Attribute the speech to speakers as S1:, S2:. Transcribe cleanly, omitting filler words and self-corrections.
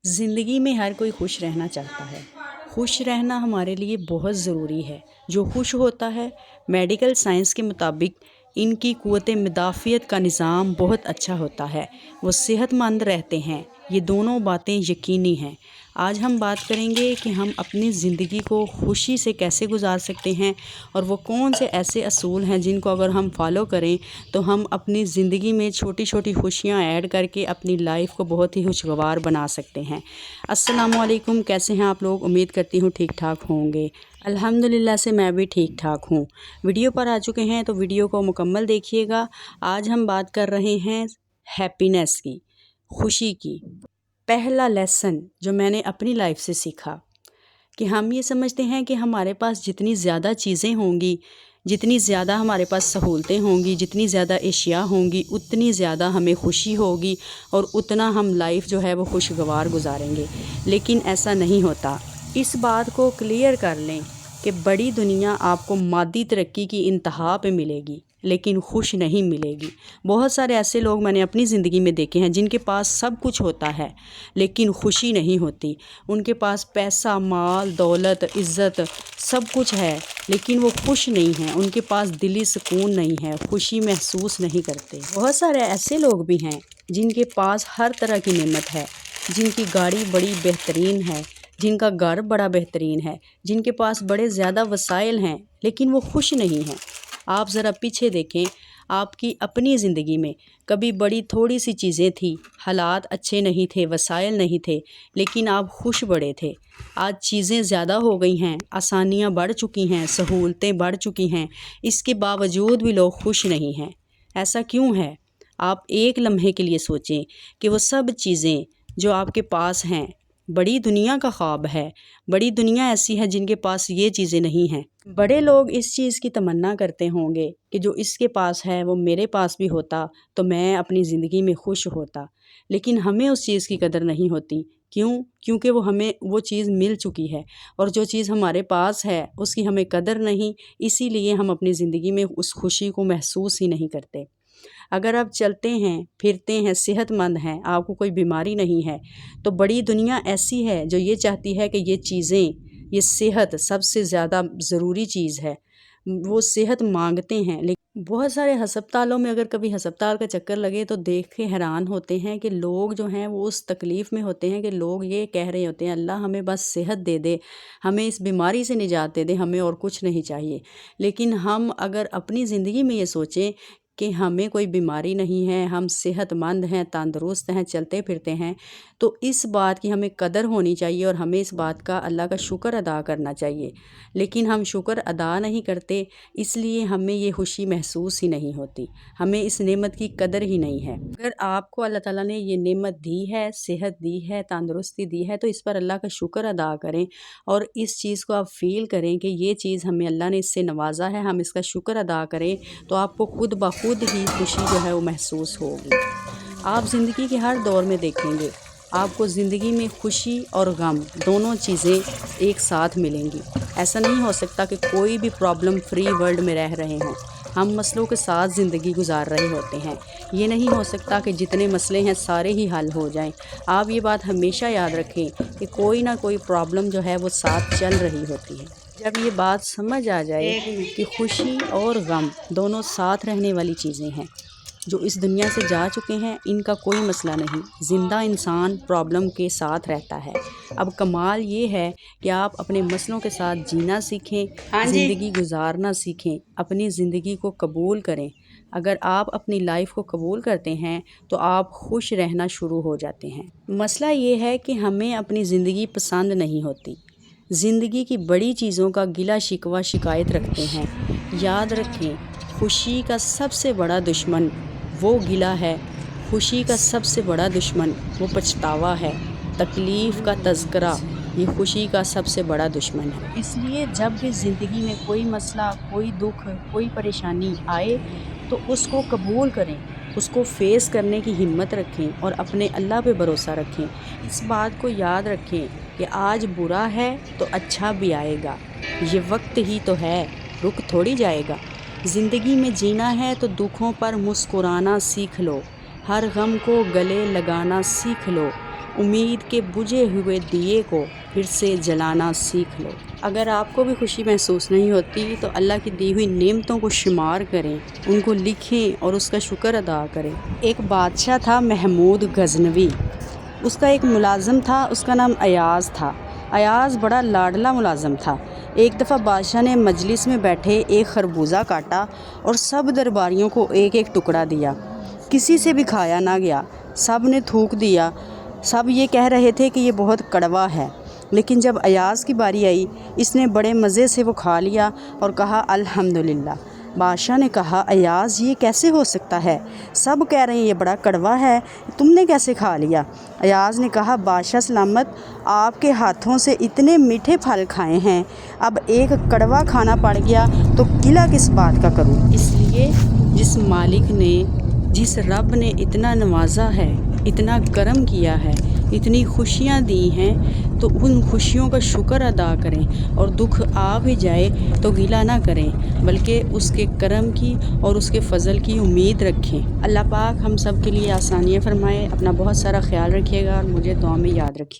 S1: ज़िंदगी में हर कोई खुश रहना चाहता है। खुश रहना हमारे लिए बहुत ज़रूरी है। जो खुश होता है, मेडिकल साइंस के मुताबिक इनकी क़ुव्वत मुदाफ़ियत का निज़ाम बहुत अच्छा होता है। वो सेहतमंद रहते हैं। ये दोनों बातें यकीनी हैं। आज हम बात करेंगे कि हम अपनी ज़िंदगी को खुशी से कैसे गुजार सकते हैं और वो कौन से ऐसे असूल हैं जिनको अगर हम फॉलो करें तो हम अपनी ज़िंदगी में छोटी छोटी खुशियाँ ऐड करके अपनी लाइफ को बहुत ही खुशगवार बना सकते हैं। अस्सलामुअलैकुम, कैसे हैं आप लोग? उम्मीद करती हूँ ठीक ठाक होंगे। अल्हम्दुलिल्लाह से मैं भी ठीक ठाक हूँ। वीडियो पर आ चुके हैं तो वीडियो को मुकम्मल देखिएगा। आज हम बात कर रहे हैं हैप्पीनेस की, खुशी की। पहला लेसन जो मैंने अपनी लाइफ से सीखा कि हम ये समझते हैं कि हमारे पास जितनी ज़्यादा चीज़ें होंगी, जितनी ज़्यादा हमारे पास सहूलतें होंगी, जितनी ज़्यादा एशिया होंगी, उतनी ज़्यादा हमें खुशी होगी और उतना हम लाइफ जो है वो खुशगवार गुजारेंगे। लेकिन ऐसा नहीं होता। इस बात को क्लियर कर लें कि बड़ी दुनिया आपको मादी तरक्की की इंतहा पे मिलेगी लेकिन खुश नहीं मिलेगी। बहुत सारे ऐसे लोग मैंने अपनी ज़िंदगी में देखे हैं जिनके पास सब कुछ होता है लेकिन खुशी नहीं होती। उनके पास पैसा, माल, दौलत, इज़्ज़त सब कुछ है लेकिन वो खुश नहीं हैं। उनके पास दिली सुकून नहीं है, खुशी महसूस नहीं करते। बहुत सारे ऐसे लोग भी हैं जिनके पास हर तरह की नेमत है, जिनकी गाड़ी बड़ी बेहतरीन है, जिनका घर बड़ा बेहतरीन है, जिनके पास बड़े ज़्यादा वसाइल हैं लेकिन वो खुश नहीं हैं। आप ज़रा पीछे देखें, आपकी अपनी ज़िंदगी में कभी बड़ी थोड़ी सी चीज़ें थी, हालात अच्छे नहीं थे, वसाइल नहीं थे, लेकिन आप खुश बड़े थे। आज चीज़ें ज़्यादा हो गई हैं, आसानियाँ बढ़ चुकी हैं, सहूलतें बढ़ चुकी हैं, इसके बावजूद भी लोग खुश नहीं हैं। ऐसा क्यों है? आप एक लम्हे के लिए सोचें कि वो सब चीज़ें जो आपके पास हैं, बड़ी दुनिया का ख्वाब है। बड़ी दुनिया ऐसी है जिनके पास ये चीज़ें नहीं हैं। बड़े लोग इस चीज़ की तमन्ना करते होंगे कि जो इसके पास है वो मेरे पास भी होता तो मैं अपनी ज़िंदगी में खुश होता। लेकिन हमें उस चीज़ की कदर नहीं होती। क्यों? क्योंकि हमें वो चीज़ मिल चुकी है और जो चीज़ हमारे पास है उसकी हमें कदर नहीं, इसीलिए हम अपनी ज़िंदगी में उस खुशी को महसूस ही नहीं करते। अगर आप चलते हैं, फिरते हैं, सेहतमंद हैं, आपको कोई बीमारी नहीं है, तो बड़ी दुनिया ऐसी है जो ये चाहती है कि ये चीज़ें, ये सेहत सबसे ज़्यादा ज़रूरी चीज़ है। वो सेहत मांगते हैं। लेकिन बहुत सारे हस्पतालों में अगर कभी हस्पताल का चक्कर लगे तो देख के हैरान होते हैं कि लोग जो हैं वो उस तकलीफ़ में होते हैं कि लोग ये कह रहे होते हैं, अल्लाह हमें बस सेहत दे दे, हमें इस बीमारी से निजात दे दे, हमें और कुछ नहीं चाहिए। लेकिन हम अगर अपनी ज़िंदगी में ये सोचें कि हमें कोई बीमारी नहीं है, हम सेहतमंद हैं, तंदुरुस्त हैं, चलते फिरते हैं, तो इस बात की हमें कदर होनी चाहिए और हमें इस बात का अल्लाह का शुक्र अदा करना चाहिए। लेकिन हम शुक्र अदा नहीं करते, इसलिए हमें ये खुशी महसूस ही नहीं होती, हमें इस नेमत की कदर ही नहीं है। अगर आपको अल्लाह ताला ने ये नेमत दी है, सेहत दी है, तंदुरुस्ती दी है, तो इस पर अल्लाह का शुक्र अदा करें और इस चीज़ को आप फ़ील करें कि ये चीज़ हमें अल्लाह ने इससे नवाजा है, हम इसका शुक्र अदा करें तो आपको खुद ब खुद ही खुशी जो है वो महसूस होगी। आप ज़िंदगी के हर दौर में देखेंगे, आपको ज़िंदगी में खुशी और गम दोनों चीज़ें एक साथ मिलेंगी। ऐसा नहीं हो सकता कि कोई भी प्रॉब्लम फ्री वर्ल्ड में रह रहे हों, हम मसलों के साथ ज़िंदगी गुजार रहे होते हैं। ये नहीं हो सकता कि जितने मसले हैं सारे ही हल हो जाएं। आप ये बात हमेशा याद रखें कि कोई ना कोई प्रॉब्लम जो है वो साथ चल रही होती है। जब ये बात समझ आ जाए कि खुशी और गम दोनों साथ रहने वाली चीज़ें हैं, जो इस दुनिया से जा चुके हैं इनका कोई मसला नहीं, ज़िंदा इंसान प्रॉब्लम के साथ रहता है। अब कमाल ये है कि आप अपने मसलों के साथ जीना सीखें, ज़िंदगी गुजारना सीखें, अपनी ज़िंदगी को कबूल करें। अगर आप अपनी लाइफ को कबूल करते हैं तो आप खुश रहना शुरू हो जाते हैं। मसला ये है कि हमें अपनी ज़िंदगी पसंद नहीं होती, ज़िंदगी की बड़ी चीज़ों का गिला शिकवा शिकायत रखते हैं। याद रखें, खुशी का सबसे बड़ा दुश्मन वो गिला है, खुशी का सबसे बड़ा दुश्मन वो पछतावा है, तकलीफ़ का तज़किरा ये खुशी का सबसे बड़ा दुश्मन है। इसलिए जब भी ज़िंदगी में कोई मसला, कोई दुख, कोई परेशानी आए तो उसको कबूल करें, उसको फ़ेस करने की हिम्मत रखें और अपने अल्लाह पे भरोसा रखें। इस बात को याद रखें कि आज बुरा है तो अच्छा भी आएगा, ये वक्त ही तो है, रुक थोड़ी जाएगा। ज़िंदगी में जीना है तो दुखों पर मुस्कुराना सीख लो, हर गम को गले लगाना सीख लो, امید کے بجھے ہوئے دیے کو پھر سے جلانا سیکھ لو۔ اگر آپ کو بھی خوشی محسوس نہیں ہوتی تو اللہ کی دی ہوئی نعمتوں کو شمار کریں، ان کو لکھیں اور اس کا شکر ادا کریں۔ ایک بادشاہ تھا محمود غزنوی، اس کا ایک ملازم تھا، اس کا نام ایاز تھا۔ ایاز بڑا لاڈلا ملازم تھا۔ ایک دفعہ بادشاہ نے مجلس میں بیٹھے ایک خربوزہ کاٹا اور سب درباریوں کو ایک ایک ٹکڑا دیا۔ کسی سے بھی کھایا نہ گیا، سب نے تھوک دیا۔ سب یہ کہہ رہے تھے کہ یہ بہت کڑوا ہے، لیکن جب ایاز کی باری آئی اس نے بڑے مزے سے وہ کھا لیا اور کہا الحمدللہ۔ بادشاہ نے کہا ایاز یہ کیسے ہو سکتا ہے؟ سب کہہ رہے ہیں یہ بڑا کڑوا ہے، تم نے کیسے کھا لیا؟ ایاز نے کہا بادشاہ سلامت، آپ کے ہاتھوں سے اتنے میٹھے پھل کھائے ہیں، اب ایک کڑوا کھانا پڑ گیا تو گلہ کس بات کا کروں؟ اس لیے جس مالک نے، جس رب نے اتنا نوازا ہے، اتنا کرم کیا ہے، اتنی خوشیاں دی ہیں، تو ان خوشیوں کا شکر ادا کریں، اور دکھ آ بھی جائے تو گلہ نہ کریں، بلکہ اس کے کرم کی اور اس کے فضل کی امید رکھیں۔ اللہ پاک ہم سب کے لیے آسانیاں فرمائے۔ اپنا بہت سارا خیال رکھیے گا اور مجھے دعا میں یاد رکھیے۔